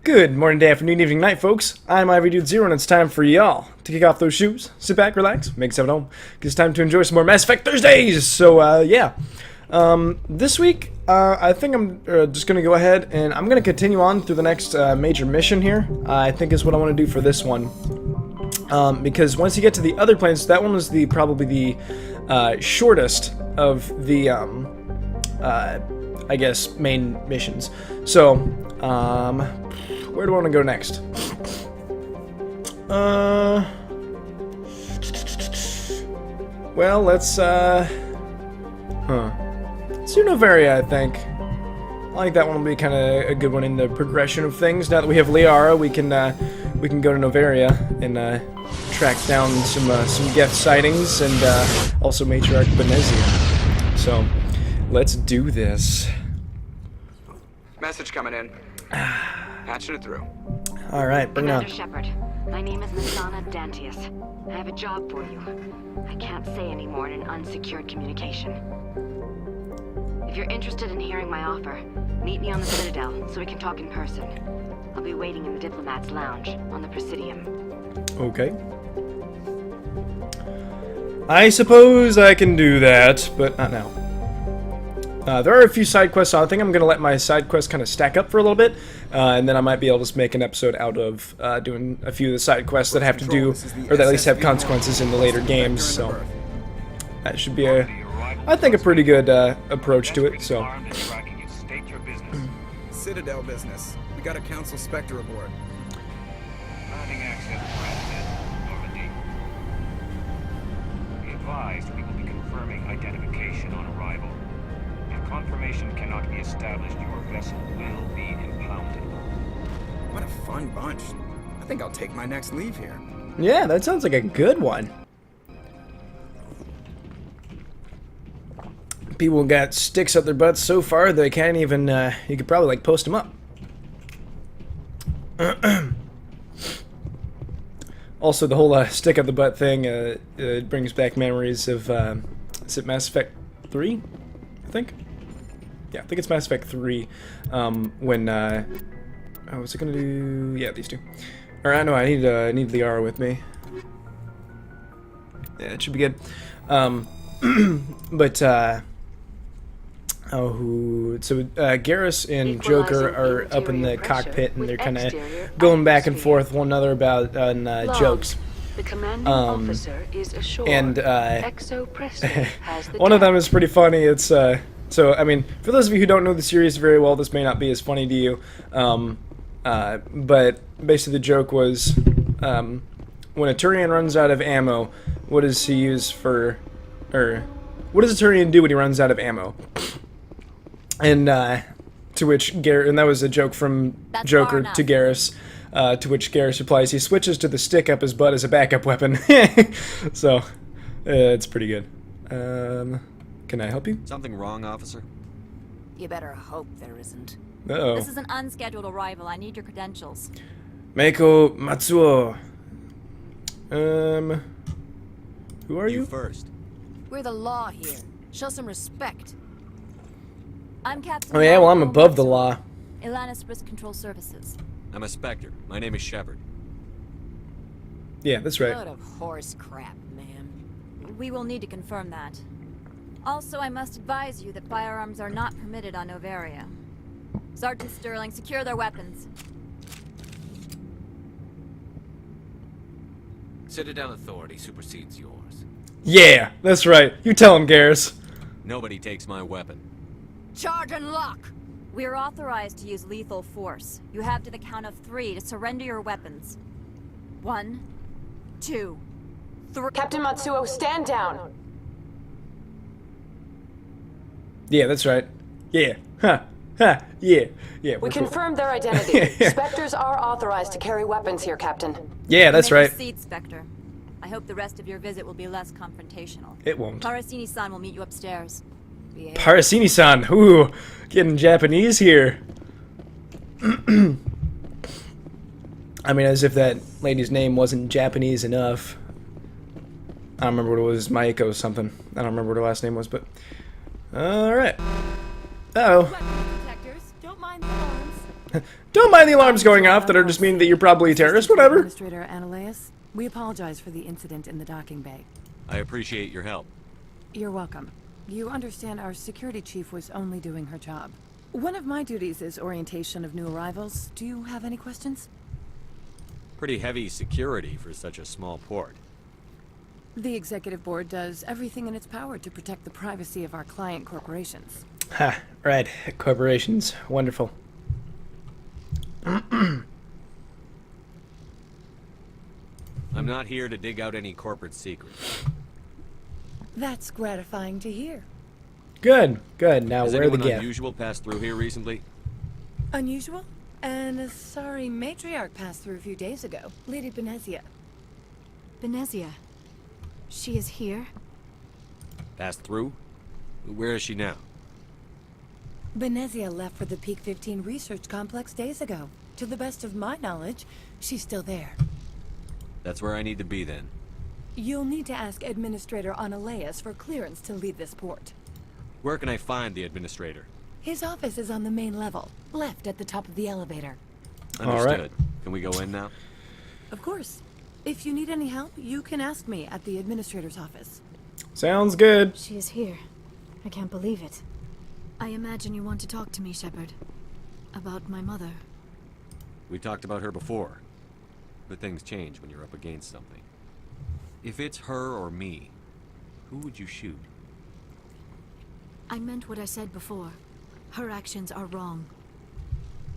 Good morning, day, afternoon, evening, night, folks. I'm IvyDude0, and it's time for y'all to kick off those shoes, sit back, relax, make yourself at home, because it's time to enjoy some more Mass Effect Thursdays. So, yeah. This week, I think I'm just going to go ahead and I'm going to continue on through the next major mission here. I think is what I want to do for this one. Because once you get to the other planets, that one was probably the shortest of the, I guess, main missions. So, where do I want to go next? Well, let's do Novaria, I think. I like that one will be kind of a good one in the progression of things. Now that we have Liara, we can go to Novaria and track down some Geth sightings and also Matriarch Benezia. So, let's do this. Message coming in. Patching it through. All right, bring it on. Commander Shepard, my name is Masana Dantius. I have a job for you. I can't say any more in an unsecured communication. If you're interested in hearing my offer, meet me on the Citadel so we can talk in person. I'll be waiting in the Diplomat's Lounge on the Presidium. Okay. I suppose I can do that, but not now. There are a few side quests, so I think I'm going to let my side quests kind of stack up for a little bit, and then I might be able to make an episode out of doing a few of the side quests that have to do, or that at least have consequences in the later games, so that should be I think a pretty good approach to it, so. Citadel business. We got a Council Spectre aboard. Granting access for asset, Normandy. Be advised, we will be confirming identification on arrival. If confirmation cannot be established, your vessel will be impounded. What a fun bunch. I think I'll take my next leave here. Yeah, that sounds like a good one. People got sticks up their butts so far they can't even, you could probably, like, post them up. Also, the whole stick up the butt thing, it brings back memories of, is it Mass Effect 3? I think? Yeah, I think it's Mass Effect 3, when, oh, what's it gonna do? Yeah, these two. Alright, no, I need Liara with me. Yeah, it should be good. But, so Garrus and Joker are up in the cockpit and they're kind of going back and forth with one another about jokes. The commanding officer is ashore. And has the one of them is pretty funny. It's so I mean, for those of you who don't know the series very well, this may not be as funny to you. But basically the joke was when a Turian runs out of ammo, what does he use for, or what does a Turian do when he runs out of ammo? And to which and that was a joke from Joker to Garrus, to which Garrus replies, he switches to the stick up his butt as a backup weapon. So, it's pretty good. Can I help you? Something wrong, officer? You better hope there isn't. Uh-oh. This is an unscheduled arrival. I need your credentials. Meiko Matsuo. Who are you? You first. We're the law here. Show some respect. I'm Captain. Oh yeah, well I'm above the law. Ilanis Risk Control Services. I'm a Spectre. My name is Shepard. Yeah, that's right. Load of horse crap, man. We will need to confirm that. Also, I must advise you that firearms are not permitted on Novaria. Sergeant Sterling, secure their weapons. Citadel authority supersedes yours. Yeah, that's right. You tell him, Garrus. Nobody takes my weapon. Charge and lock! We are authorized to use lethal force. You have to the count of 3 to surrender your weapons. 1, 2, 3. Captain Matsuo, stand down. Yeah, that's right. Yeah. Ha. Ha. Yeah. Yeah. We cool. confirmed their identity. Spectres are authorized to carry weapons here, Captain. Yeah, that's You may right. proceed, Spectre. I hope the rest of your visit will be less confrontational. It won't. Parasini-san will meet you upstairs. Parasini-san. Ooh, getting Japanese here. I mean, as if that lady's name wasn't Japanese enough. I don't remember what it was. Maiko something. I don't remember what her last name was, but... Alright. Uh-oh. Detectors, don't mind the alarms. Don't mind the alarms going off that are just meaning that you're probably a terrorist, whatever. Administrator Ananias, we apologize for the incident in the docking bay. I appreciate your help. You're welcome. You understand our security chief was only doing her job. One of my duties is orientation of new arrivals. Do you have any questions? Pretty heavy security for such a small port. The executive board does everything in its power to protect the privacy of our client corporations. Ha, right. Corporations. Wonderful. I'm not here to dig out any corporate secrets. That's gratifying to hear. Good, good. Now, Has where the anyone gift? unusual passed through here recently? Unusual? And a sorry matriarch passed through a few days ago. Lady Benezia. Benezia. She is here? Passed through? Where is she now? Benezia left for the Peak 15 research complex days ago. To the best of my knowledge, she's still there. That's where I need to be then. You'll need to ask Administrator Ananias for clearance to leave this port. Where can I find the administrator? His office is on the main level, left at the top of the elevator. Understood. right. Can we go in now? Of course. If you need any help, you can ask me at the Administrator's office. Sounds good. She is here. I can't believe it. I imagine you want to talk to me, Shepard. About my mother. We talked about her before. But things change when you're up against something. If it's her or me, who would you shoot? I meant what I said before. Her actions are wrong.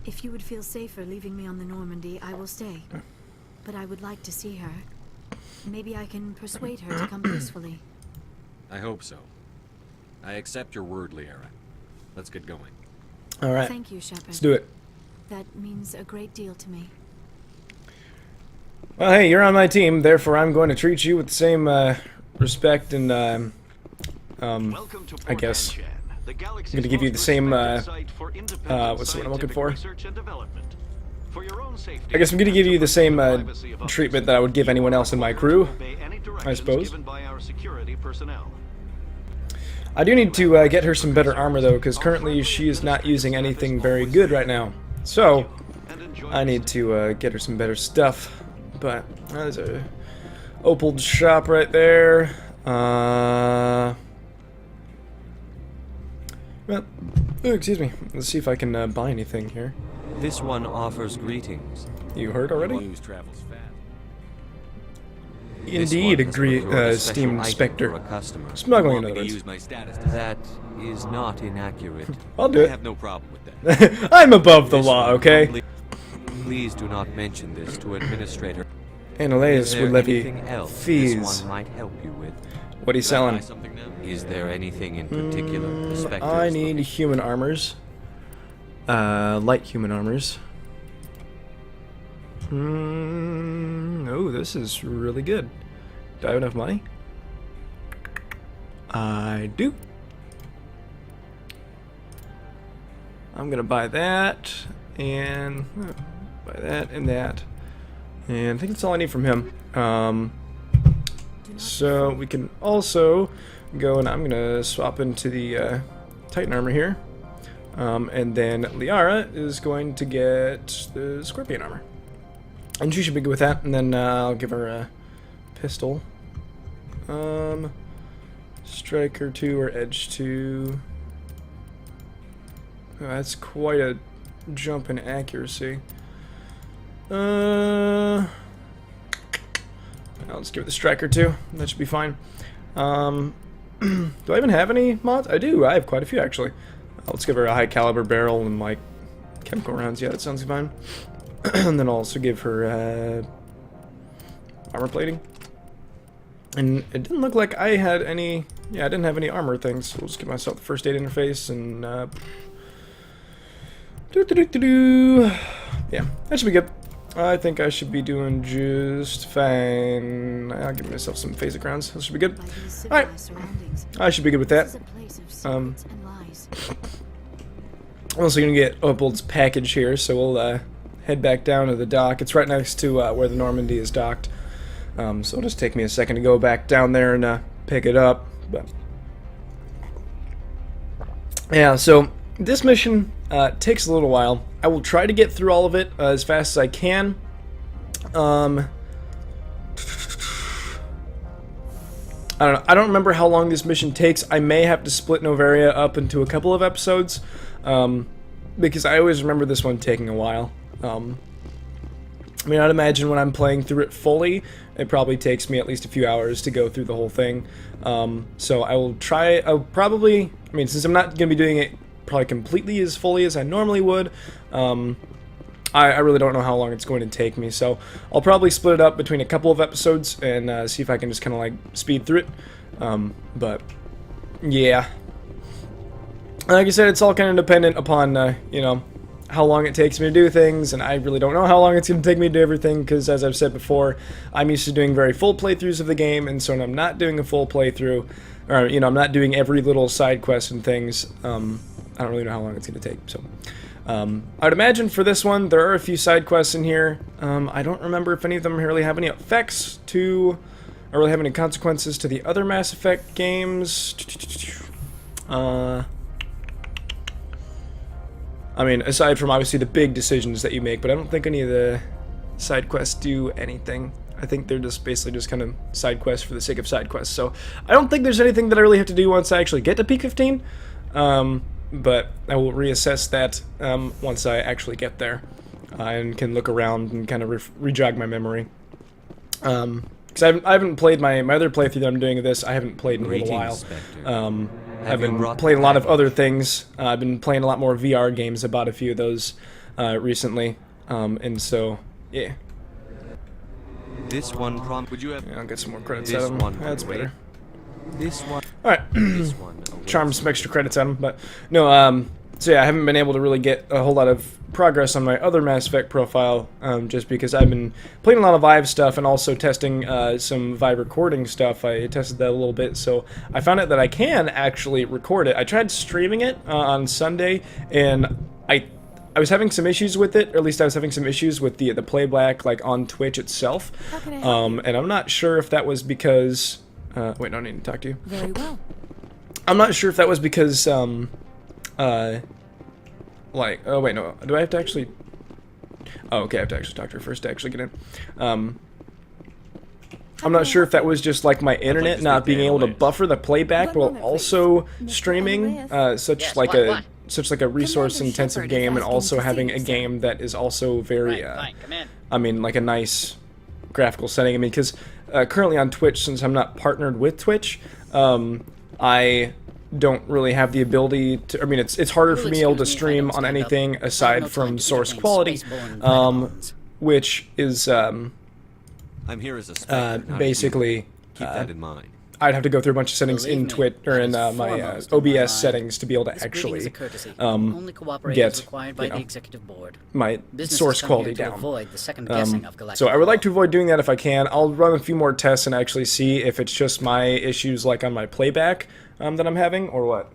If you would feel safer leaving me on the Normandy, I will stay. But I would like to see her. Maybe I can persuade her to come peacefully. I hope so. I accept your word, Liara. Let's get going. All right. Thank you, Shepard. Let's do it. That means a great deal to me. Well, hey, you're on my team, therefore I'm going to treat you with the same respect and, I guess, I'm going to give you the same, what's the word I'm looking for? I guess I'm going to give you the same treatment that I would give anyone else in my crew, I suppose. I do need to get her some better armor, though, because currently she is not using anything very good right now. So, I need to get her some better stuff. But there's a opal shop right there. Well, oh, excuse me. Let's see if I can buy anything here. This one offers greetings. You heard already? News travels fast. Indeed, esteemed Spectre. Smuggling, in other words. Use my status. That is not inaccurate. I'll do I it. have no problem with that. I'm above the law, okay? Please do not mention this to Administrator. Ananias would levy anything else fees. this one might help you with? What are you selling? Something now? Is there anything in particular the Spectre I is need looking human armors. Light human armors. Oh, this is really good. Do I have enough money? I do. I'm gonna buy that, and buy that and that. And I think that's all I need from him. So we can also go, and I'm gonna swap into the Titan armor here. And then Liara is going to get the Scorpion armor. And she should be good with that, and then I'll give her a pistol. Striker 2 or Edge 2. Oh, that's quite a jump in accuracy. I'll just give it the Striker 2. That should be fine. Do I even have any mods? I do. I have quite a few, actually. Let's give her a high caliber barrel and, like, chemical rounds. Yeah, that sounds fine. And then I'll also give her armor plating. And it didn't look like I had any... Yeah, I didn't have any armor things. So we'll just give myself the first aid interface and... Yeah, that should be good. I think I should be doing just fine. I'll give myself some phasic rounds. That should be good. Alright. I should be good with that. I'm also going to get Opal's package here, so we'll head back down to the dock. It's right next to where the Normandy is docked. So it'll just take me a second to go back down there and pick it up. But yeah, so this mission takes a little while. I will try to get through all of it as fast as I can. I don't know. I don't remember how long this mission takes. I may have to split Novaria up into a couple of episodes, because I always remember this one taking a while. I mean, I'd imagine when I'm playing through it fully, it probably takes me at least a few hours to go through the whole thing. So I will try. I'll probably. I mean, since I'm not going to be doing it probably completely as fully as I normally would, I really don't know how long it's going to take me, so I'll probably split it up between a couple of episodes and see if I can just kind of like speed through it. But yeah, like I said, it's all kind of dependent upon you know, how long it takes me to do things, and I really don't know how long it's going to take me to do everything, because as I've said before, I'm used to doing very full playthroughs of the game, and so when I'm not doing a full playthrough, or you know, I'm not doing every little side quest and things, I don't really know how long it's going to take. So I'd imagine for this one, there are a few side quests in here. I don't remember if any of them really have any effects to, or really have any consequences to the other Mass Effect games. I mean, aside from obviously the big decisions that you make, but I don't think any of the side quests do anything. I think they're just basically just kind of side quests for the sake of side quests. So I don't think there's anything that I really have to do once I actually get to Peak 15. But I will reassess that once I actually get there and can look around and kind of re-jog my memory. Because I haven't played my other playthrough that I'm doing of this. I haven't played in a little while. I've been playing a lot of other things. I've been playing a lot more VR games. I bought a few of those recently, and so yeah. This one prompt. Would you have? Yeah, I'll get some more credits out of them. That's better. This one. All right. This one. Charm some extra credits at them, but no. So yeah, I haven't been able to really get a whole lot of progress on my other Mass Effect profile, just because I've been playing a lot of Vive stuff and also testing some Vive recording stuff. I tested that a little bit, so I found out that I can actually record it. I tried streaming it on Sunday, and I was having some issues with it, or at least I was having some issues with the playback, like on Twitch itself. How can I help you? And I'm not sure if that was because. Wait, no, I need to talk to you. Very well. I'm not sure if that was because, like, oh wait, no, do I have to actually, oh, okay, I have to actually talk to her first to actually get in. I'm not sure if that was just like my internet not being able to buffer the playback while also streaming, such like a resource-intensive game, and also having a game that is also very, I mean, like a nice graphical setting. I mean, because currently on Twitch, since I'm not partnered with Twitch, I don't really have the ability to. I mean, it's harder for me able to stream on anything aside from source quality, which is I'm here as a spectator, basically. Keep that in mind. I'd have to go through a bunch of settings in Twitch or in my OBS settings to be able to actually get my source quality down. So I would like to avoid doing that if I can. I'll run a few more tests and actually see if it's just my issues like on my playback that I'm having or what.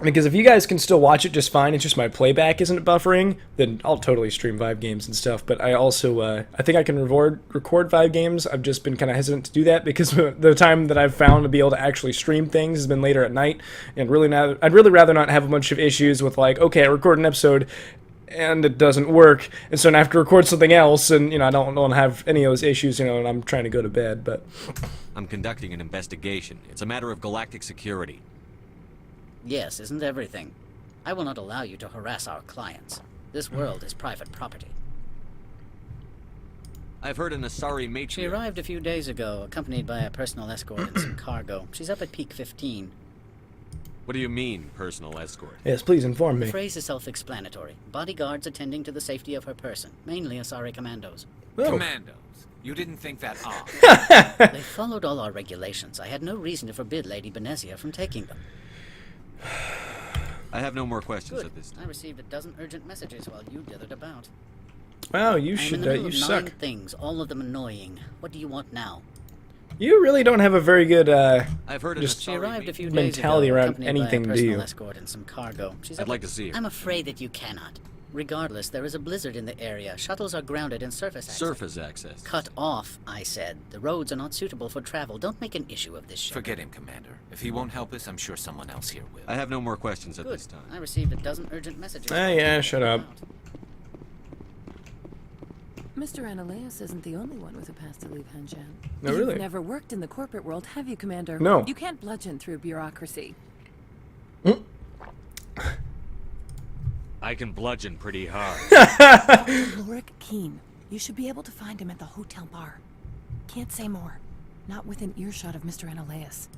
Because if you guys can still watch it just fine, it's just my playback isn't buffering, then I'll totally stream Vive games and stuff. But I also, I think I can record Vive games. I've just been kind of hesitant to do that because the time that I've found to be able to actually stream things has been later at night. And really now, I'd really rather not have a bunch of issues with like, okay, I record an episode and it doesn't work, and so now I have to record something else, and you know I don't want to have any of those issues, you know, and I'm trying to go to bed. But I'm conducting an investigation. It's a matter of galactic security. Yes, isn't everything? I will not allow you to harass our clients. This world is private property. I've heard an Asari matriarch. She arrived a few days ago, accompanied by a personal escort and some cargo. She's up at Peak 15. What do you mean, personal escort? Yes, please inform me. The phrase is self-explanatory. Bodyguards attending to the safety of her person, mainly Asari commandos. Oh. Commandos? You didn't think that odd? They followed all our regulations. I had no reason to forbid Lady Benezia from taking them. I have no more questions Good. at this time. I received a dozen urgent messages while you dithered about. Wow, you I'm should, in the middle you of suck. 9 things, all of them annoying. What do you want now? You really don't have a very good, I've heard just She arrived a few mentality days ago, around accompanied anything, by a do you? personal escort and some cargo. She's I'd like to see her. I'm afraid that you cannot. Regardless, there is a blizzard in the area. Shuttles are grounded and surface access. Surface access. Cut off, I said. The roads are not suitable for travel. Don't make an issue of this shit. Forget him, Commander. If he won't help us, I'm sure someone else here will. I have no more questions at Good. this time. I received a dozen urgent messages. Yeah, shut up. Mr. Ananias isn't the only one with a past to leave Hanjan. No, really? You've never worked in the corporate world, have you, Commander? No. You can't bludgeon through bureaucracy. I can bludgeon pretty hard. Lorik Keen. You should be able to find him at the hotel bar. Can't say more. Not within earshot of Mr. Ananias.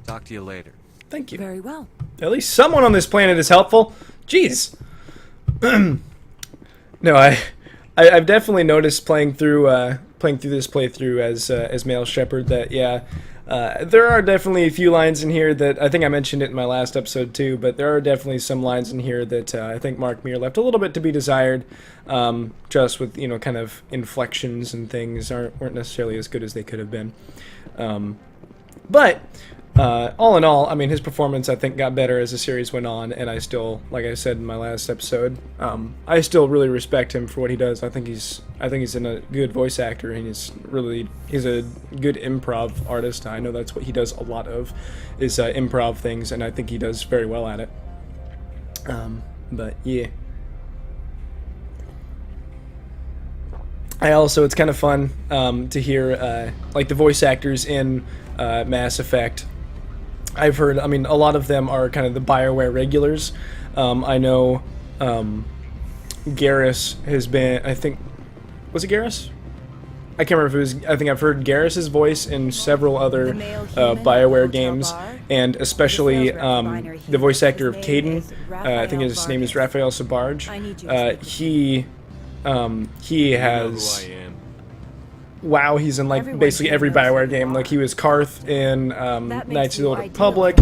Talk to you later. Thank you. Very well. At least someone on this planet is helpful. Jeez. No, I've definitely noticed playing through this playthrough as Male Shepherd that there are definitely a few lines in here that I think I mentioned it in my last episode too, but there are definitely some lines in here that I think Mark Meer left a little bit to be desired, just with kind of inflections and things weren't necessarily as good as they could have been, but. All in all, I mean, his performance, I think, got better as the series went on, and I still, like I said in my last episode, I still really respect him for what he does. I think he's a good voice actor, and he's a good improv artist. I know that's what he does a lot of, is improv things, and I think he does very well at it. But yeah. It's kind of fun to hear like the voice actors in Mass Effect. I've heard, I mean, a lot of them are kind of the BioWare regulars. I know Garrus has been, I think, was it Garrus? I can't remember if it was, I think I've heard Garrus's voice in several other BioWare games, and especially the voice actor of Caden, I think his name is Raphael Sabarge. He has... Wow, he's in like basically every BioWare game. Like he was Karth in Knights of the Old Republic.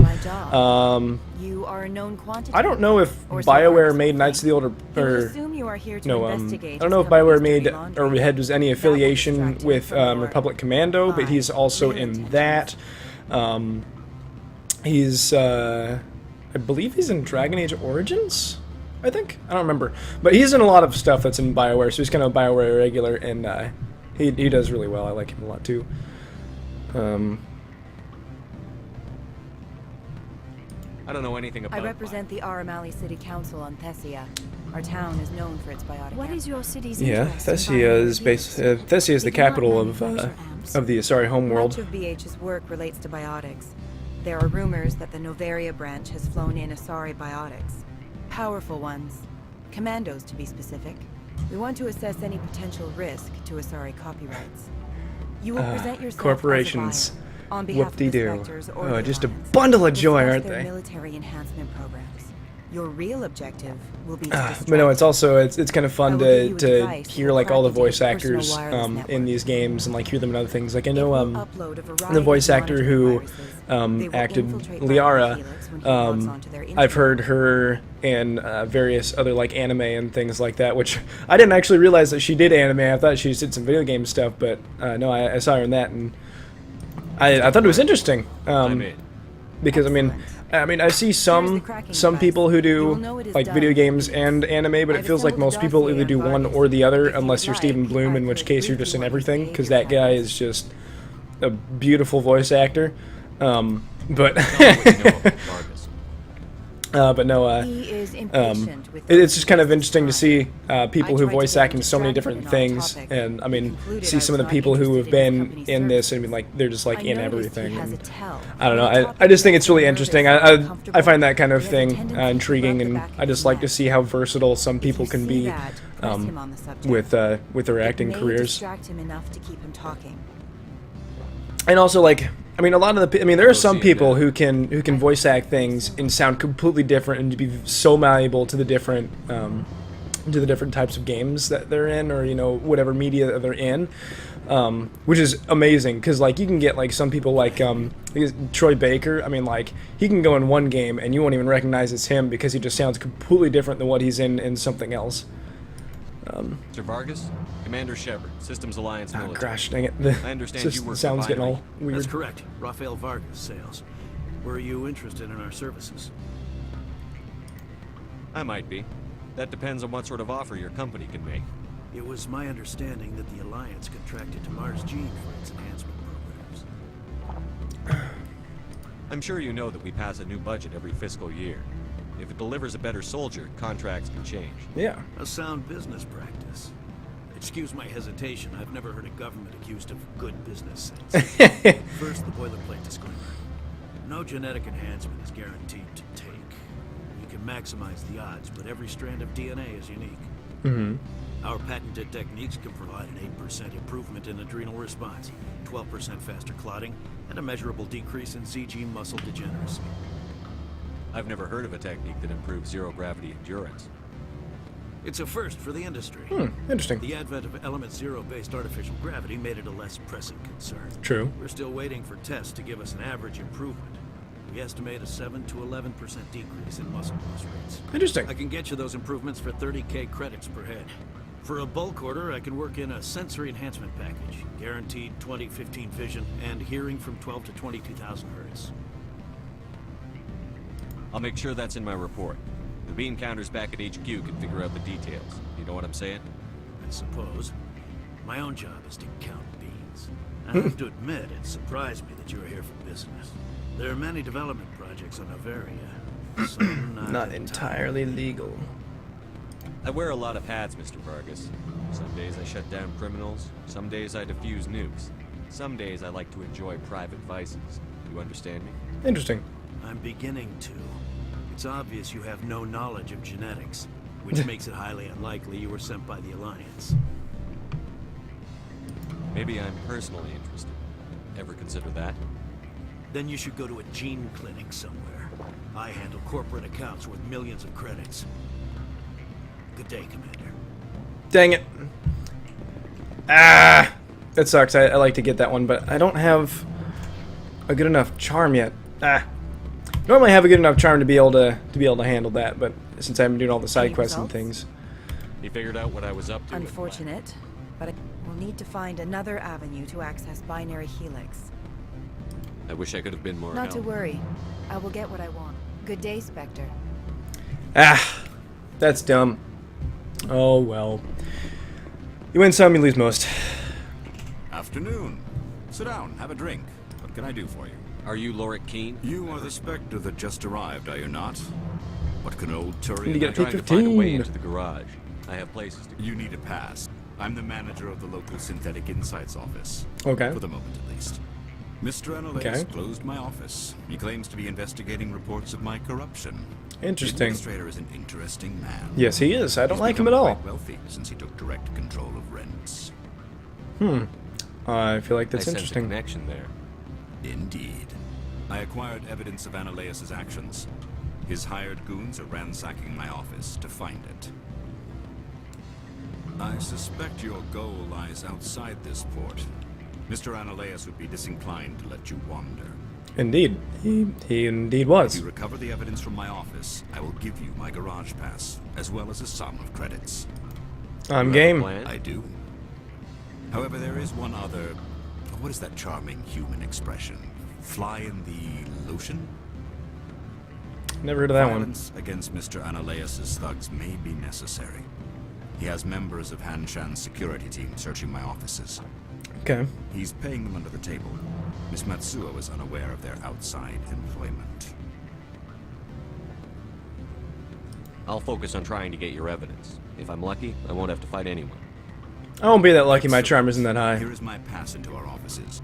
You are a known quantity. I don't know if BioWare made Knights of the Old Republic. I don't know if BioWare made or had any affiliation with Republic Commando, but he's also in that. He's I believe he's in Dragon Age Origins. I think, I don't remember, but he's in a lot of stuff that's in BioWare, so he's kind of a BioWare regular, and he does really well. I like him a lot too. I don't know anything about. I represent the Aramali City Council on Thessia. Our town is known for its biotic. What is your city's Thessia is Thessia is the capital of the Asari homeworld. Much of BH's work relates to biotics. There are rumors that the Novaria branch has flown in Asari biotics. Powerful ones. Commandos, to be specific. We want to assess any potential risk to Asari copyrights. You will present yourself corporations. as a buyer, on behalf of the Spectres or the just a Alliance. bundle of joy, Discuss aren't their they? military enhancement programs. Your real objective will be to But no, it's also it's kind of fun to advice hear for like all the cracking voice down personal actors wireless in networks. these games and like hear them in other things. Like I It know will upload a variety the voice of actor who monitoring viruses. They will acted infiltrate Liara. Helix when he logs onto their I've internet. heard her in various other like anime and things like that, which I didn't actually realize that she did anime. I thought she did some video game stuff, but no, I saw her in that, and I thought it was interesting. Because I mean I see some people who do like video games and anime, but it feels like most people either do one or the other, unless you're Stephen Bloom, in which case you're just in everything, because that guy is just a beautiful voice actor. But no, it's just kind of interesting to see people who voice act in so many different things, and I mean, see some of the people who have been in this and like they're just like in everything. And I don't know, I just think it's really interesting. I find that kind of thing intriguing, and I just like to see how versatile some people can be with their acting careers. And also, like, I mean, a lot of there are some people who can voice act things and sound completely different and to be so malleable to the different types of games that they're in, or whatever media that they're in, which is amazing. Because like you can get like some people like Troy Baker. I mean, like he can go in one game and you won't even recognize it's him because he just sounds completely different than what he's in something else. Mr. Vargas, Commander Shepard, Systems Alliance Oh Military. gosh, dang it! I understand you work for sounds getting Binary. all weird. That's correct. Rafael Vargas sales. Were you interested in our services? I might be. That depends on what sort of offer your company can make. It was my understanding that the Alliance contracted to Mars Gene for its enhancement programs. I'm sure you know that we pass a new budget every fiscal year. If it delivers a better soldier, contracts can change. Yeah. A sound business practice. Excuse my hesitation, I've never heard a government accused of good business sense. First, the boilerplate disclaimer. No genetic enhancement is guaranteed to take. You can maximize the odds, but every strand of DNA is unique. Mm-hmm. Our patented techniques can provide an 8% improvement in adrenal response, 12% faster clotting, and a measurable decrease in Z-gene muscle degeneracy. I've never heard of a technique that improves zero-gravity endurance. It's a first for the industry. Interesting. The advent of element zero-based artificial gravity made it a less pressing concern. True. We're still waiting for tests to give us an average improvement. We estimate a 7 to 11% decrease in muscle loss rates. Interesting. I can get you those improvements for 30k credits per head. For a bulk order, I can work in a sensory enhancement package, guaranteed 20/15 vision, and hearing from 12 to 22,000 hertz. I'll make sure that's in my report. The bean counters back at HQ can figure out the details. You know what I'm saying? I suppose. My own job is to count beans. I have to admit, it surprised me that you were here for business. There are many development projects on Noveria. Some not entirely legal. I wear a lot of hats, Mr. Vargas. Some days I shut down criminals, some days I defuse nukes. Some days I like to enjoy private vices. You understand me? Interesting. I'm beginning to. It's obvious you have no knowledge of genetics, which makes it highly unlikely you were sent by the Alliance. Maybe I'm personally interested. Ever consider that? Then you should go to a gene clinic somewhere. I handle corporate accounts worth millions of credits. Good day, Commander. Dang it. Ah! That sucks. I like to get that one, but I don't have a good enough charm yet. Ah. Normally I have a good enough charm to be able to handle that, but since I've been doing all the side quests and things. He figured out what I was up to. Unfortunate, but we'll need to find another avenue to access binary helix. I wish I could have been more Not help. to worry. I will get what I want. Good day, Spectre. Ah, that's dumb. Oh well. You win some, you lose most. Afternoon. Sit down, have a drink. What can I do for you? Are you Lorik Keene? You are the Spectre that just arrived, are you not? What can old Turian... You get I'm trying to find a way into the garage. I have places to go. You need a pass. I'm the manager of the local Synthetic Insights office. Okay. For the moment, at least. Mr. Analyst closed my office. He claims to be investigating reports of my corruption. Interesting. The administrator is an interesting man. Yes, he is. I don't like him become at all. quite wealthy since he took direct control of rents. I feel like that's I sense a interesting. connection there. Indeed. I acquired evidence of Ananias' actions. His hired goons are ransacking my office to find it. I suspect your goal lies outside this port. Mr. Ananias would be disinclined to let you wander. Indeed. He indeed was. If you recover the evidence from my office, I will give you my garage pass, as well as a sum of credits. I'm game. I do. However, there is one other... What is that charming human expression? Fly in the lotion? Never heard of that one. Violence against Mr. Ananias' thugs may be necessary. He has members of Hanshan's security team searching my offices. Okay. He's paying them under the table. Miss Matsuo is unaware of their outside employment. I'll focus on trying to get your evidence. If I'm lucky, I won't have to fight anyone. I won't be that lucky. My charm isn't that high. Here is my pass into our offices.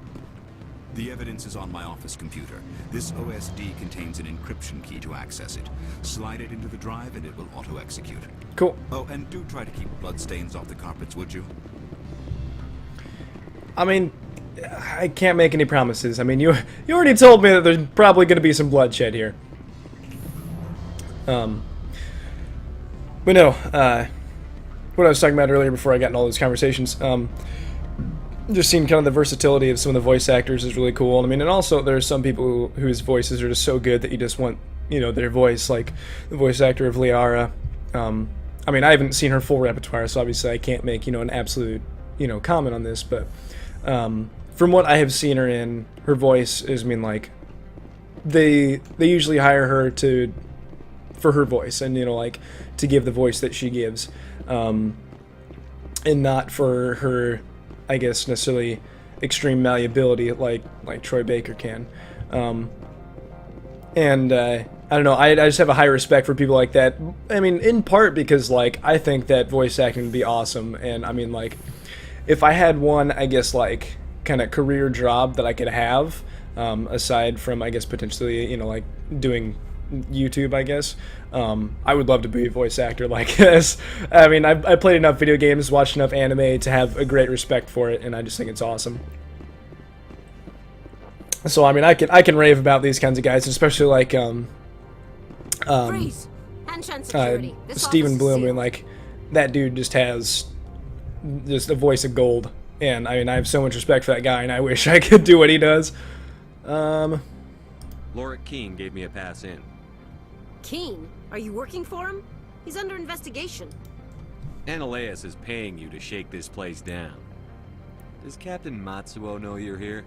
The evidence is on my office computer. This OSD contains an encryption key to access it. Slide it into the drive and it will auto-execute. Cool. Oh, and do try to keep bloodstains off the carpets, would you? I mean, I can't make any promises. I mean, you already told me that there's probably going to be some bloodshed here. But no, what I was talking about earlier before I got in all those conversations, just seeing kind of the versatility of some of the voice actors is really cool. I mean, and also there's some people whose voices are just so good that you just want, you know, their voice, like the voice actor of Liara. I mean, I haven't seen her full repertoire, so obviously I can't make, you know, an absolute, you know, comment on this, but from what I have seen her in, her voice is, I mean, like, they usually hire her to for her voice, and you know, like to give the voice that she gives, and not for her, I guess, necessarily extreme malleability like Troy Baker can. And I don't know, I just have a high respect for people like that. I mean, in part because like I think that voice acting would be awesome, and I mean like if I had one, I guess like kind of career job that I could have, aside from I guess potentially, you know, like doing YouTube, I guess, I would love to be a voice actor like this. I mean, I played enough video games, watched enough anime to have a great respect for it, and I just think it's awesome. So I mean, I can rave about these kinds of guys, especially like Freeze. Handshake security. This Stephen office is Bloom, sealed. and like that dude just has just a voice of gold, and I mean, I have so much respect for that guy, and I wish I could do what he does. Lorick Keene gave me a pass in. Keen? Are you working for him? He's under investigation. Ananias is paying you to shake this place down. Does Captain Matsuo know you're here?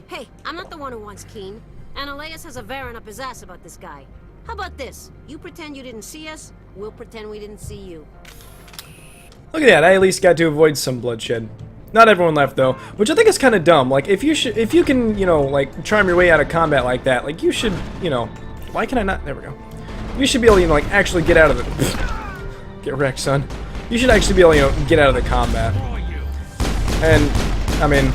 Hey, I'm not the one who wants Keen. Ananias has a Varen up his ass about this guy. How about this? You pretend you didn't see us, we'll pretend we didn't see you. Look at that, I at least got to avoid some bloodshed. Not everyone left though, which I think is kind of dumb. Like if you can, you know, like charm your way out of combat like that, like you should, you know, why can I not? There we go. You should be able to, you know, like actually get out of the get wrecked, son. You should actually be able to, you know, get out of the combat. And I mean,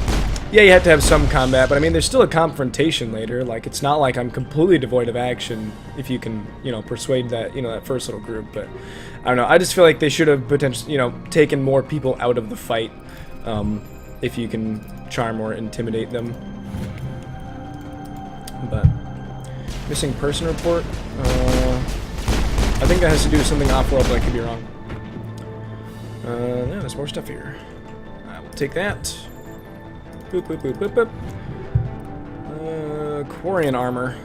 yeah, you have to have some combat, but I mean, there's still a confrontation later. Like, it's not like I'm completely devoid of action if you can, you know, persuade that, you know, that first little group. But I don't know. I just feel like they should have potentially, you know, taken more people out of the fight, if you can charm or intimidate them. But missing person report. I think that has to do with something off-world, but I could be wrong. Yeah, there's more stuff here. I will take that. Boop, boop, boop, boop, boop. Quarian armor.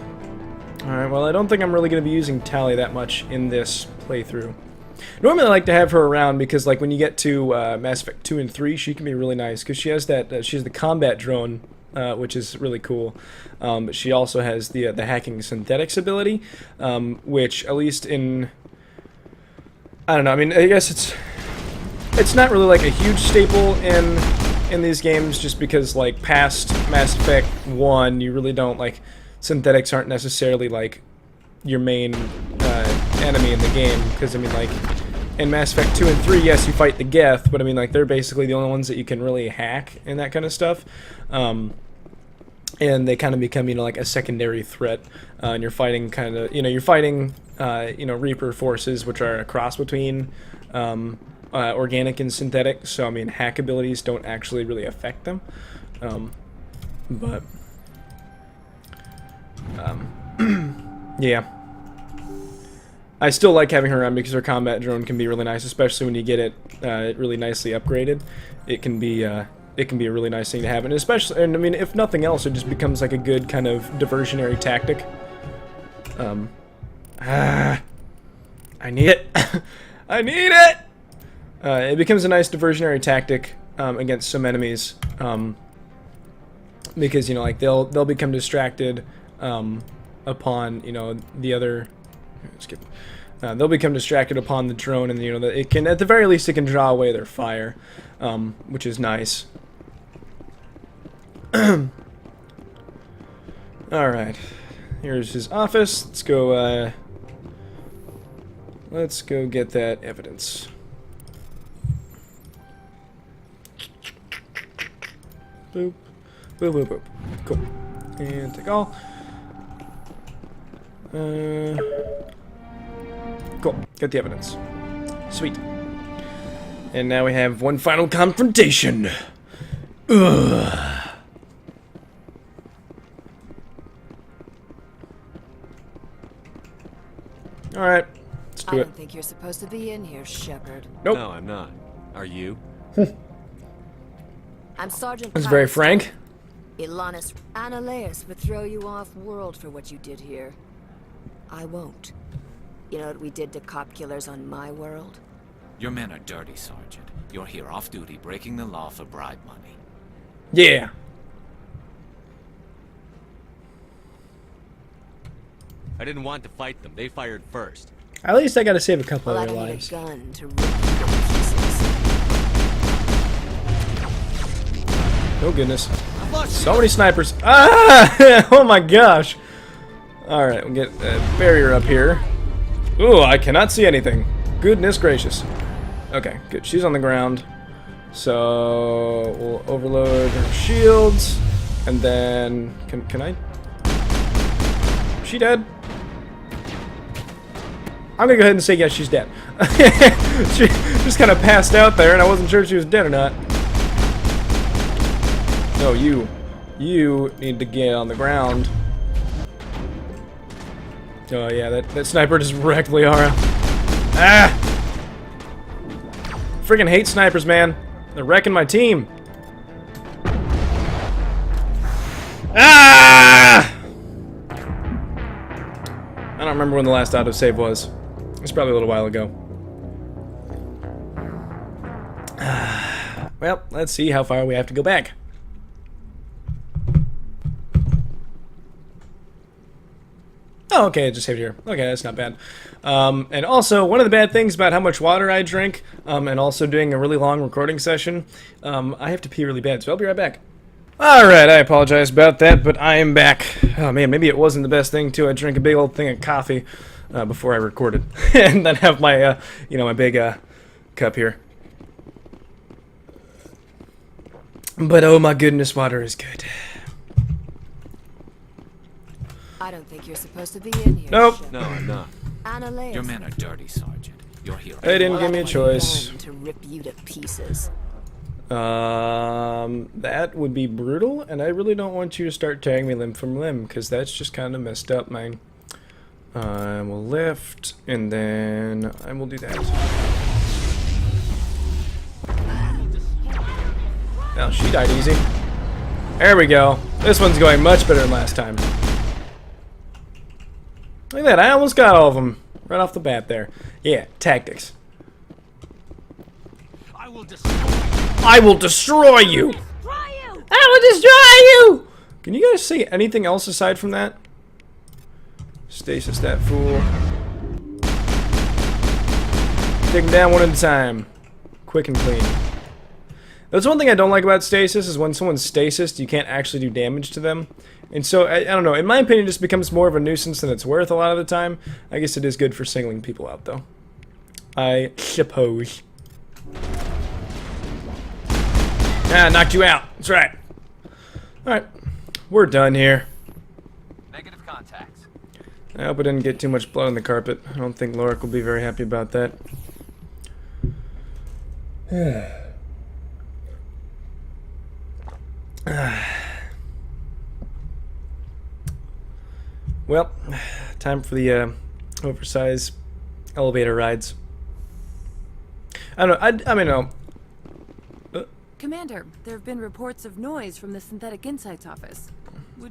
Alright, well, I don't think I'm really going to be using Tally that much in this playthrough. Normally I like to have her around because, like, when you get to Mass Effect 2 and 3, she can be really nice because she has that, she has the combat drone, which is really cool. But she also has the hacking synthetics ability, which, at least in, I don't know, I mean, I guess it's not really like a huge staple in these games, just because like past Mass Effect 1, you really don't, like, synthetics aren't necessarily like your main enemy in the game, because I mean, like, in Mass Effect 2 and 3, yes, you fight the Geth, but I mean, like, they're basically the only ones that you can really hack and that kind of stuff. And they kind of become, you know, like a secondary threat, and you're fighting kind of, you know, you know, Reaper forces, which are a cross between organic and synthetic, so I mean, hack abilities don't actually really affect them. Yeah. I still like having her around because her combat drone can be really nice, especially when you get it really nicely upgraded. It can be a really nice thing to have, and especially, and I mean, if nothing else, it just becomes like a good kind of diversionary tactic. I need it. I need it. It becomes a nice diversionary tactic against some enemies, because, you know, like they'll become distracted upon, you know, the other. Skip. They'll become distracted upon the drone, and, you know, it can, at the very least, it can draw away their fire, which is nice. All right, here's his office. Let's go get that evidence. Boop, boop, boop, boop. Cool. And take all. Cool. Got the evidence. Sweet. And now we have one final confrontation. Ugh. All right. Let's do I it. don't think you're supposed to be in here, Shepard. Nope. No, I'm not. Are you? I'm Sergeant. That's very Kyle frank. Ilanis Ananias would throw you off world for what you did here. I won't. You know what we did to cop killers on my world? Your men are dirty, Sergeant. You're here off duty, breaking the law for bribe money. Yeah. I didn't want to fight them. They fired first. At least I gotta save a couple Well, of their I need lives. a gun to rip you to pieces. Oh goodness. So many snipers. Ah! Oh my gosh. Alright, we'll get a barrier up here. Ooh, I cannot see anything. Goodness gracious. Okay, good. She's on the ground. So we'll overload her shields. And then can I? Is she dead? I'm gonna go ahead and say yes, she's dead. She just kind of passed out there, and I wasn't sure if she was dead or not. No, you need to get on the ground. Oh yeah, that sniper just wrecked Liara. Ah! Freaking hate snipers, man. They're wrecking my team. Ah! I don't remember when the last autosave was. It's probably a little while ago. Well, let's see how far we have to go back. Oh, okay, it just saved here. Okay, that's not bad. And also, one of the bad things about how much water I drink, and also doing a really long recording session, I have to pee really bad, so I'll be right back. Alright, I apologize about that, but I am back. Oh man, maybe it wasn't the best thing, too. I drank a big old thing of coffee before I recorded. And then have my, you know, my big cup here. But oh my goodness, water is good. I don't think you're supposed to be in here. Nope. No, I'm not. Analeas. Your men are dirty, Sergeant. You're here. They didn't give me a choice. To rip you to pieces. That would be brutal, and I really don't want you to start tearing me limb from limb, because that's just kind of messed up, man. We'll lift, and then I will do that. Oh, she died easy. There we go. This one's going much better than last time. Look at that, I almost got all of them right off the bat there. Yeah, tactics. I will destroy you! I will destroy you! Can you guys see anything else aside from that? Stasis that fool. Take him down one at a time. Quick and clean. That's one thing I don't like about stasis, is when someone's stasis, you can't actually do damage to them. And so, I don't know, in my opinion, it just becomes more of a nuisance than it's worth a lot of the time. I guess it is good for singling people out, though. I suppose. Ah, knocked you out. That's right. Alright, we're done here. Negative contacts. I hope I didn't get too much blood on the carpet. I don't think Lorik will be very happy about that. Well, time for the oversized elevator rides. I don't know. I mean, no. Commander, there have been reports of noise from the Synthetic Insights office.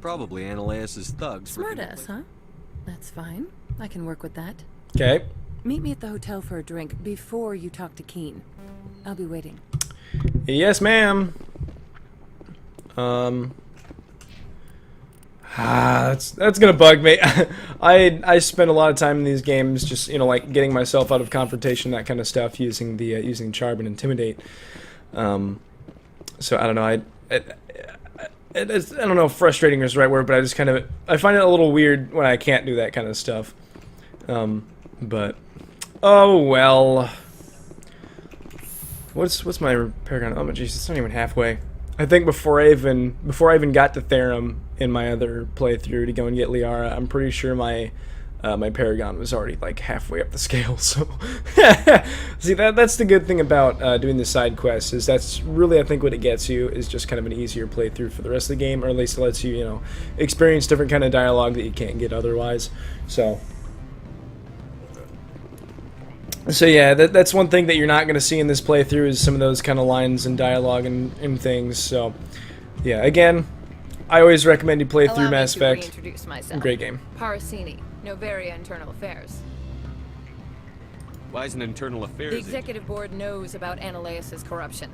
Probably Analeas' thugs. Smartass, huh? That's fine. I can work with that. Okay. Meet me at the hotel for a drink before you talk to Keen. I'll be waiting. Yes, ma'am. That's gonna bug me. I spend a lot of time in these games just, you know, like getting myself out of confrontation, that kind of stuff, using the using charm and intimidate. So I don't know. I don't know if frustrating is the right word, but I find it a little weird when I can't do that kind of stuff. But oh well. What's my repair gun? Oh my jeez, it's not even halfway. I think before I even got to Therum in my other playthrough to go and get Liara, I'm pretty sure my my Paragon was already like halfway up the scale. So see, that's the good thing about doing the side quests, is that's really, I think, what it gets you is just kind of an easier playthrough for the rest of the game, or at least it lets you, you know, experience different kind of dialogue that you can't get otherwise. So yeah, that's one thing that you're not going to see in this playthrough, is some of those kind of lines and dialogue and things. So yeah, again, I always recommend you play through Mass Effect. Reintroduce myself. Great game. Parasini, Novaria Internal Affairs. Why is an internal affairs? The executive board knows about Analeas' corruption.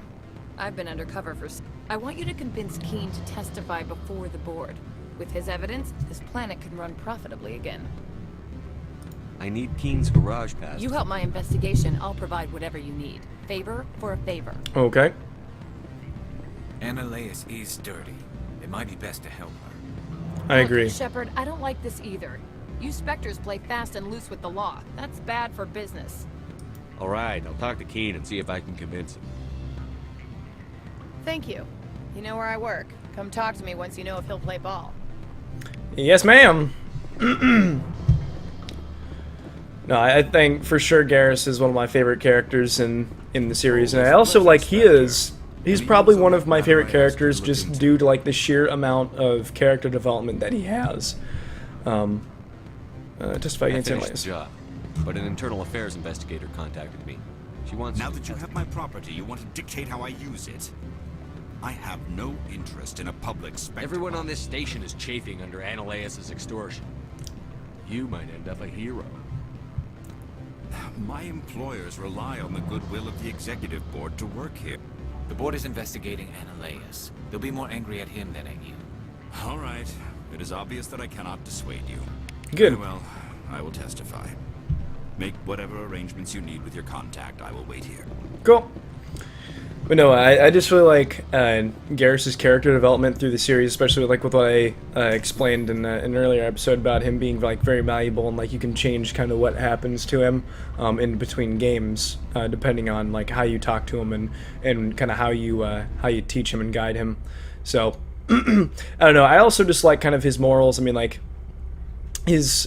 I've been undercover for... I want you to convince Keen to testify before the board. With his evidence, this planet can run profitably again. I need Keen's garage pass. You help my investigation, I'll provide whatever you need. Favor for a favor. Okay. Annaleas is dirty. It might be best to help her. I agree. Shepard, I don't like this either. You Spectres play fast and loose with the law. That's bad for business. All right, I'll talk to Keen and see if I can convince him. Thank you. You know where I work. Come talk to me once you know if he'll play ball. Yes, ma'am. No, I think for sure Garrus is one of my favorite characters in the series, and I also like he's probably one of my favorite characters just due to like the sheer amount of character development that he has. Testify I against finished the Annaleas. job, but an internal affairs investigator contacted me. She wants Now to that you have my property, you want to dictate how I use it. I have no interest in a public spectacle. Everyone on this station is chafing under Annaleas' extortion. You might end up a hero. My employers rely on the goodwill of the executive board to work here. The board is investigating Annaleas. They'll be more angry at him than at you. All right. It is obvious that I cannot dissuade you. Good. Very well, I will testify. Make whatever arrangements you need with your contact. I will wait here. Cool. But no, I just really like Garrus's character development through the series, especially like with what I explained in an earlier episode about him being like very malleable and like you can change kind of what happens to him in between games depending on like how you talk to him and kind of how you teach him and guide him. So I don't know. I also just like kind of his morals. I mean like he's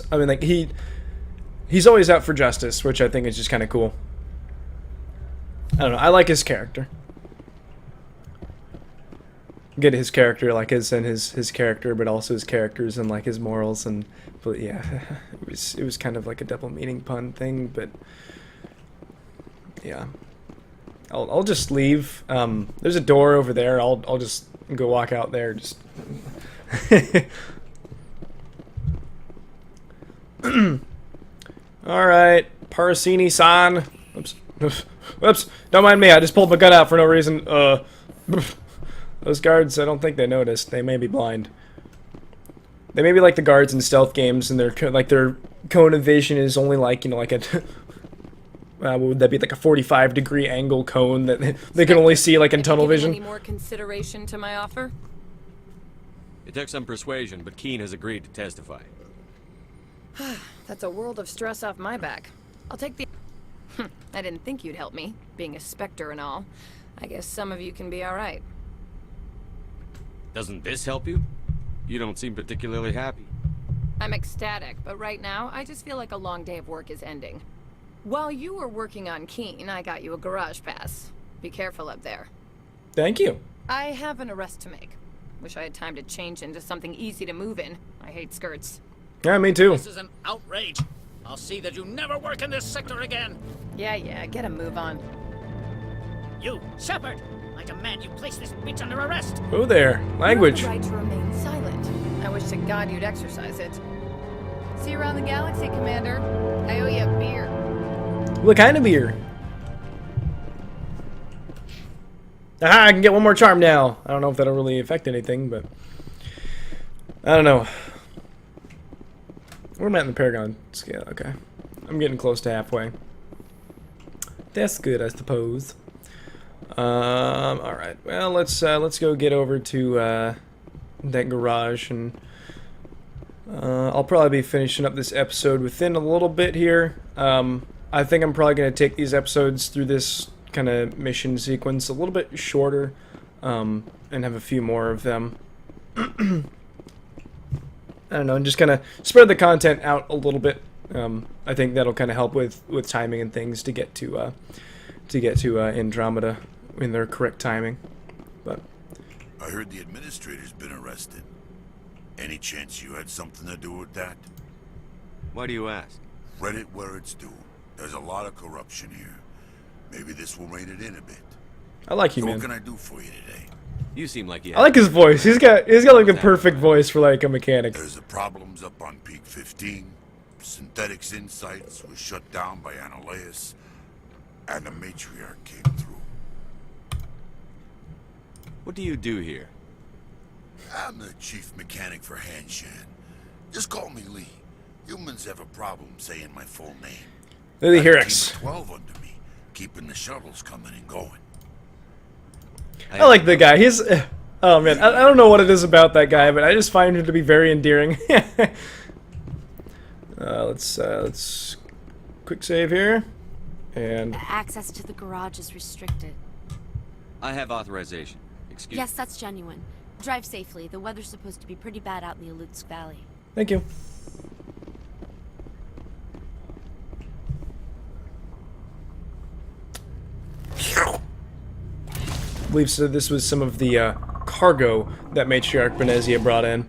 always out for justice, which I think is just kind of cool. I don't know. I like his character. Get his character, like his character, but also his characters and like his morals and, but yeah, it was kind of like a double meaning pun thing, but yeah, I'll just leave. There's a door over there. I'll just go walk out there. Just. All right, Parasini-san. Oops. Whoops. Don't mind me. I just pulled my gun out for no reason. Those guards, I don't think they noticed. They may be blind. They may be like the guards in stealth games, and their cone of vision is only like, you know, like a what would that be, like a 45-degree angle cone that they can only see like in tunnel vision. Any more consideration to my offer? It took some persuasion, but Keen has agreed to testify. That's a world of stress off my back. I'll take the... I didn't think you'd help me, being a Spectre and all. I guess some of you can be alright. Doesn't this help you? You don't seem particularly happy. I'm ecstatic, but right now, I just feel like a long day of work is ending. While you were working on Keen, I got you a garage pass. Be careful up there. Thank you. I have an arrest to make. Wish I had time to change into something easy to move in. I hate skirts. Yeah, me too. This is an outrage. I'll see that you never work in this sector again. Yeah, get a move on. You, Shepard! I demand you place this bitch under arrest. Oh there, language. You have the right to remain silent. I wish to God you'd exercise it. See you around the galaxy, Commander. I owe you a beer. What kind of beer? Aha, I can get one more charm now. I don't know if that'll really affect anything, but I don't know. Where am I at in the Paragon scale? Okay, I'm getting close to halfway. That's good, I suppose. All right. Well, let's go get over to that garage, and I'll probably be finishing up this episode within a little bit here. I think I'm probably gonna take these episodes through this kind of mission sequence a little bit shorter, and have a few more of them. I don't know, and just kind of spread the content out a little bit. I think that'll kind of help with timing and things to get to Andromeda in their correct timing. But I heard the administrator's been arrested. Any chance you had something to do with that? Why do you ask? Credit where it's due. There's a lot of corruption here. Maybe this will rein it in a bit. I like you, so man. What can I do for you today? You seem like you. I like his voice. He's got like the perfect voice for like a mechanic. There's the problems up on Peak 15. Synthetics Insights was shut down by Annaleas, and the Matriarch came through. What do you do here? I'm the chief mechanic for Hanshan. Just call me Lee. Humans have a problem saying my full name. Lily I have a team Hirix. of 12 under me, keeping the shuttles coming and going. I like the guy. He's... Oh man, I don't know what it is about that guy, but I just find him to be very endearing. Let's quick save here. And... Access to the garage is restricted. I have authorization. Excuse Yes, that's genuine. Drive safely. The weather's supposed to be pretty bad out in the Alutsk Valley. Thank you. I believe so. This was some of the cargo that Matriarch Benezia brought in.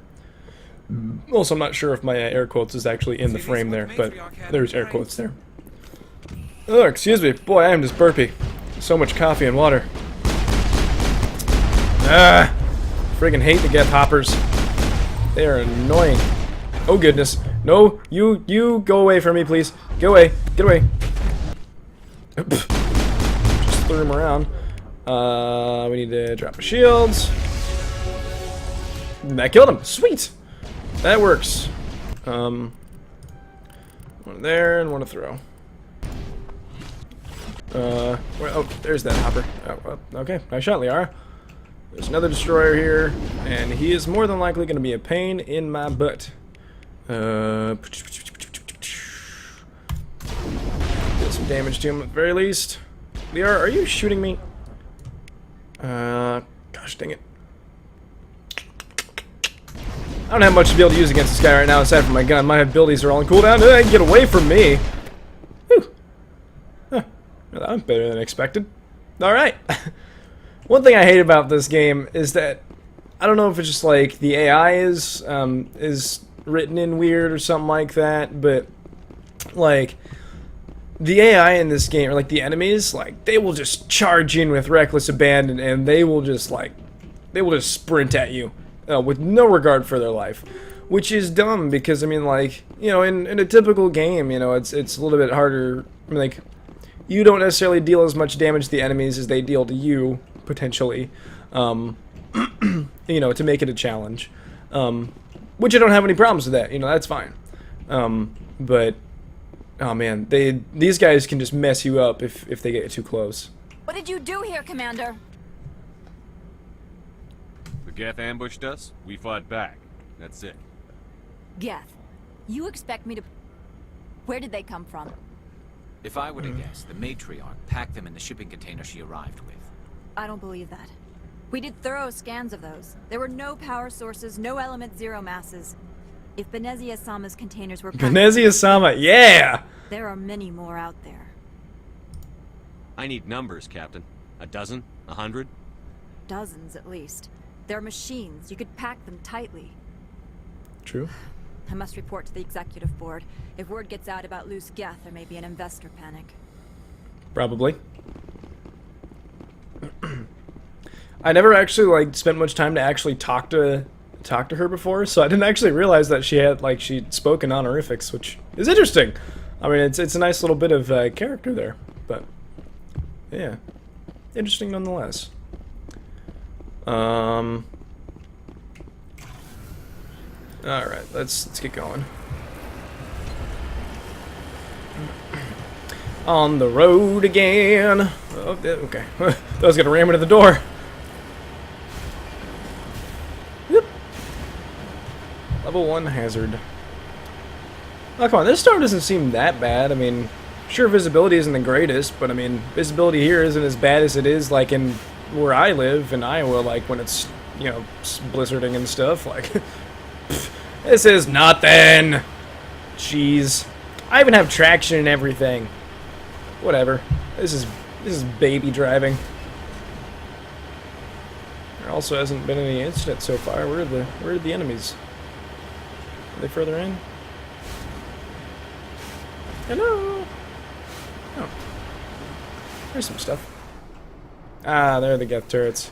Also, I'm not sure if my air quotes is actually in the frame there, but there's air quotes there. Oh, excuse me. Boy, I am just burpy. So much coffee and water. Ah! Friggin' hate the Geth Hoppers. They are annoying. Oh goodness. No, you go away from me, please. Get away. Get away. Just threw him around. We need to drop our shields. That killed him. Sweet. That works. One there and one to throw. Oh, there's that hopper. Oh, well, okay. Nice shot, Liara. There's another destroyer here, and he is more than likely going to be a pain in my butt. Deal some damage to him at the very least. Liara, are you shooting me? Gosh dang it. I don't have much to be able to use against this guy right now aside from my gun. My abilities are all on cooldown. Get away from me! Whew. Huh. Well, that was better than expected. Alright. One thing I hate about this game is that I don't know if it's just like the AI is written in weird or something like that, but like the AI in this game, or like the enemies, like they will just charge in with reckless abandon and they will just sprint at you with no regard for their life, which is dumb because I mean, like, you know, in a typical game, you know, it's a little bit harder. I mean, like, you don't necessarily deal as much damage to the enemies as they deal to you potentially, you know, to make it a challenge, which I don't have any problems with that. You know, that's fine. But oh man, these guys can just mess you up if they get too close. What did you do here, Commander? The Geth ambushed us. We fought back. That's it. Geth, you expect me to... Where did they come from? If I were to guess, the Matriarch packed them in the shipping container she arrived with. I don't believe that. We did thorough scans of those. There were no power sources, no element zero masses. If Benezia-sama's containers were... Benezia-sama, yeah! There are many more out there. I need numbers, Captain. A dozen? 100? Dozens, at least. They're machines. You could pack them tightly. True. I must report to the executive board. If word gets out about loose Geth, there may be an investor panic. Probably. I never actually like spent much time to actually talk to her before, so I didn't actually realize that she'd spoken honorifics, which is interesting. I mean, it's a nice little bit of character there, but yeah, interesting nonetheless. All right, let's get going. On the road again. Oh, okay. I was gonna ram into the door. Yep. Level 1 hazard. Oh, come on, this storm doesn't seem that bad. I mean, sure, visibility isn't the greatest, but I mean, visibility here isn't as bad as it is like in where I live in Iowa, like when it's, you know, blizzarding and stuff. Like, this is nothing. Jeez, I even have traction and everything. Whatever. This is baby driving. There also hasn't been any incidents so far. Where are the enemies? Are they further in? Hello. Oh, there's some stuff. Ah, there are the Geth turrets.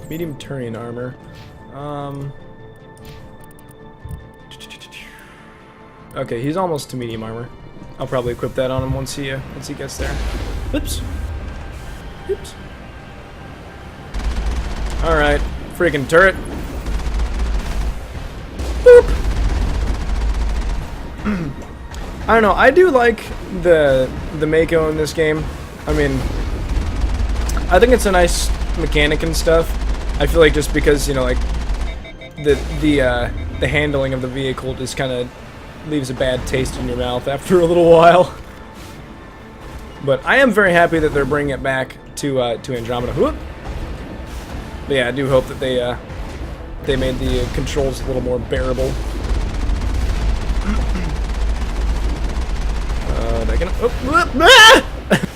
Medium Turian armor. Okay, he's almost to medium armor. I'll probably equip that on him once he gets there. Oops. Oops. All right, freaking turret. Boop. I don't know. I do like the Mako in this game. I mean, I think it's a nice mechanic and stuff. I feel like just because, you know, like the handling of the vehicle just kind of leaves a bad taste in your mouth after a little while. But I am very happy that they're bringing it back to Andromeda. Whoop. But yeah, I do hope that they made the controls a little more bearable.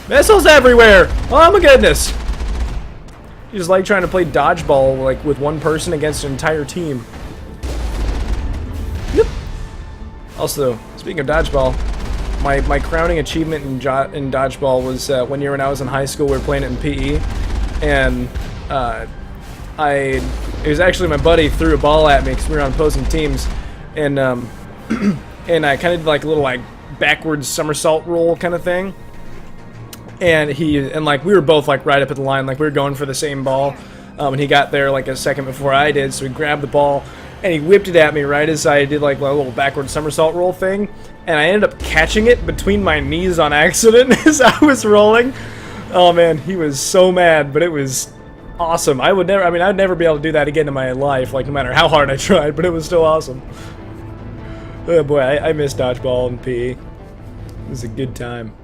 Missiles everywhere! Oh my goodness! You just like trying to play dodgeball like with one person against an entire team. Yep. Also, speaking of dodgeball, my crowning achievement in dodgeball was one year when I was in high school. We were playing it in PE, and it was actually my buddy threw a ball at me because we were on opposing teams, and and I kind of did like a little like backwards somersault roll kind of thing, and like we were both like right up at the line, like we were going for the same ball, and he got there like a second before I did, so he grabbed the ball and he whipped it at me right as I did like a little backwards somersault roll thing, and I ended up catching it between my knees on accident as I was rolling. Oh man, he was so mad, but it was awesome. I'd never be able to do that again in my life, like no matter how hard I tried, but it was still awesome. Oh boy, I miss dodgeball and PE. It was a good time.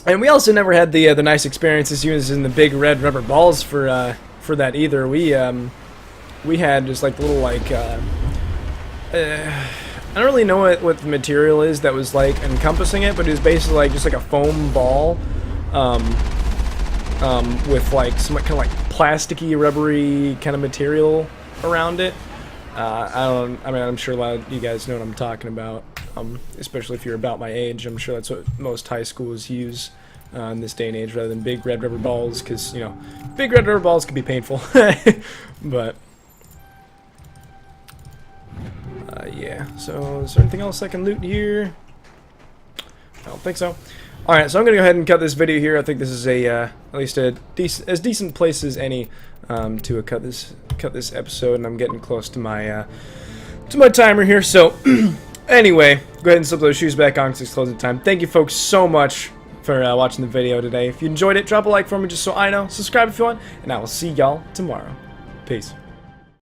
And we also never had the nice experiences using the big red rubber balls for that either. We had just like little like I don't really know what the material is that was like encompassing it, but it was basically like just like a foam ball with like some kind of like plasticky, rubbery kind of material around it. I'm sure a lot of you guys know what I'm talking about, especially if you're about my age. I'm sure that's what most high schools use in this day and age, rather than big red rubber balls, because, you know, big red rubber balls can be painful. But, yeah. So, is there anything else I can loot here? I don't think so. Alright, so I'm going to go ahead and cut this video here. I think this is at least as decent place as any to cut this episode, and I'm getting close to my timer here. So anyway, go ahead and slip those shoes back on because it's closing time. Thank you folks so much for watching the video today. If you enjoyed it, drop a like for me just so I know. Subscribe if you want, and I will see y'all tomorrow. Peace.